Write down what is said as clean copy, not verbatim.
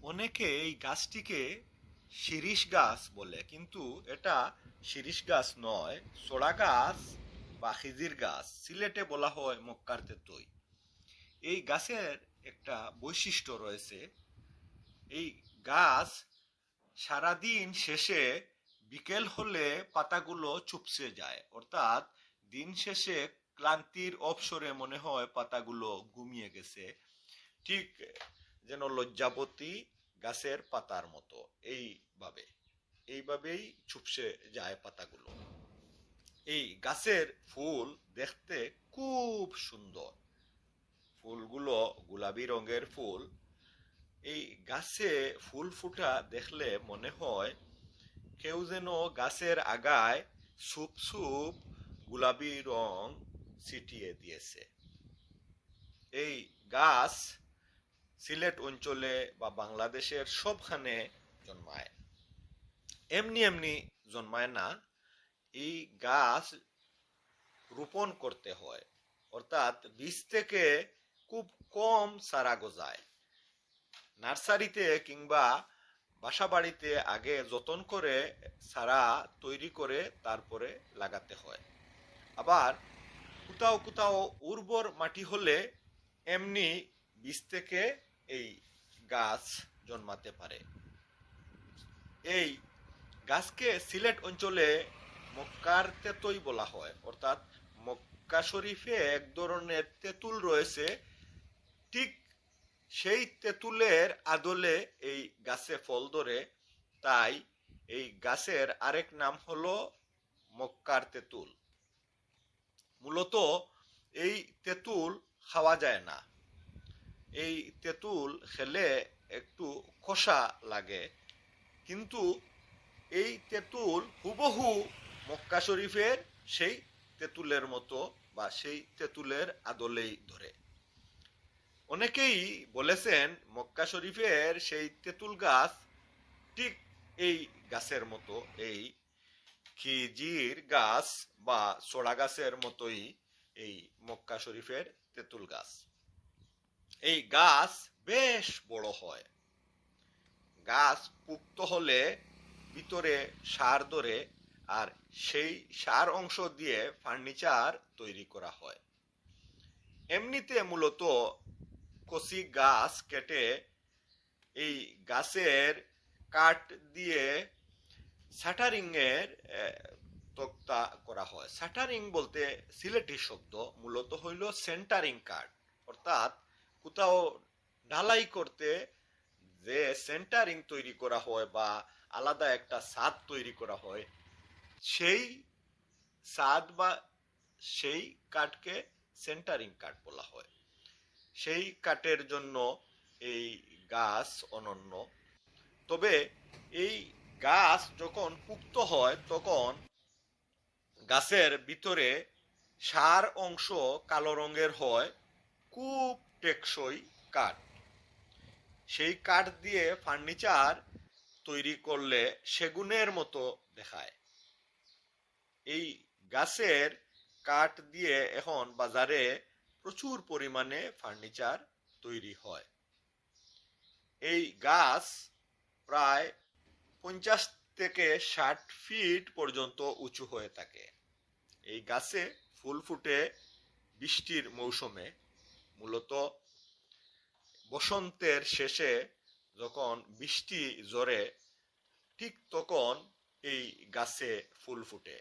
অনেকে এই গাছটিকে শিরীষ গাছ বলে, কিন্তু এটা শিরীষ গাছ নয়, সোড়া গাছ বা খিজির গাছ। সিলেটে বলা হয় মক্কার তেতই। এই গাছের একটা বৈশিষ্ট্য রয়েছে। এই গাছ সারাদিন শেষে বিকেল হলে পাতাগুলো চুপসে যায়, অর্থাৎ দিন শেষে ক্লান্তির অবসরে মনে হয় পাতাগুলো ঘুমিয়ে গেছে, ঠিক যেন লজ্জাবতী গাছের পাতার মতো। এইভাবেই চুপসে যায় পাতাগুলো। এই গাছের ফুল দেখতে খুব সুন্দর। ফুলগুলো গোলাপি রঙের ফুল। এই গাছে ফুল ফুটা দেখলে মনে হয় কেউ যেন গাছের আগায় সুপ সুপ গোলাপি রং ছিটিয়ে দিয়েছে। এই গাছ সিলেট অঞ্চলে বা বাংলাদেশের সবখানে জন্মায়, এমনি এমনি জন্মায় না। এই গাছ রোপণ করতে হয়, অর্থাৎ বীজ থেকে খুব কম চারা গজায়। নার্সারিতে কিংবা বাসা বাড়িতে আগে যত্ন করে চারা তৈরি করে তারপরে লাগাতে হয়। আবার কোথাও কোথাও উর্বর মাটি হলে এমনি বীজ থেকে এই গাছ জন্মাতে পারে। এই গাছকে সিলেট অঞ্চলে মক্কার তেতই বলা হয়, অর্থাৎ মক্কা শরীফে এক ধরনের তেঁতুল রয়েছে, ঠিক সেই তেঁতুলের আদলে এই গাছে ফল ধরে। তাই এই গাছের আরেক নাম হলো মক্কার তেঁতুল। মূলত এই তেঁতুল খাওয়া যায় না। এই তেঁতুল খেলে একটু কষা লাগে, কিন্তু এই তেঁতুল হুবহু মক্কা শরীফের সেই তেঁতুলের মতো বা সেই তেঁতুলের আদলেই ধরে। অনেকেই বলেছেন মক্কা শরীফের সেই তেঁতুল গাছ ঠিক এই গাছের মতো, এই খিজির গাছ বা সোড়া গাছের মতোই এই মক্কা শরীফের তেঁতুল গাছ। এই গাছ বেশ বড় হয়। গাছ পুক্ত হলে ভিতরে সার ধরে, আর সেই সার অংশ দিয়ে ফার্নিচার তৈরি করা হয়। এমনিতে মূলত কচি গাছ কেটে এই গাছের কাঠ দিয়ে শাটারিং এর তক্তা করা হয়। শাটারিং বলতে সিলেটি শব্দ, মূলত হইল সেন্টারিং কাঠ, অর্থাৎ কোথাও ঢালাই করতে যে সেন্টারিং তৈরি করা হয় বা আলাদা একটা ছাদ তৈরি করা হয়, সেই ছাদ বা সেই কাঠকে সেন্টারিং কাঠ বলা হয়। সেই কাঠের জন্য এই গাছ অনন্য। তবে এই গাছ যখন পুক্ত হয় তখন গাছের ভিতরে সার অংশ কালো রঙের হয়, খুব টেকসই কাঠ। সেই কাঠ দিয়ে ফার্নিচার তৈরি করলে সেগুনের মতো দেখায়। এই গাছের কাঠ দিয়ে এখন বাজারে প্রচুর পরিমাণে ফার্নিচার তৈরি হয়। এই গাছ প্রায় 50 থেকে 60 ফিট পর্যন্ত উঁচু হয়ে থাকে। এই গাছে ফুল ফুটে বৃষ্টির মৌসুমে, মূলত বসন্তের শেষে যখন বৃষ্টি ঝরে ঠিক তখন এই গাছে ফুল ফুটে।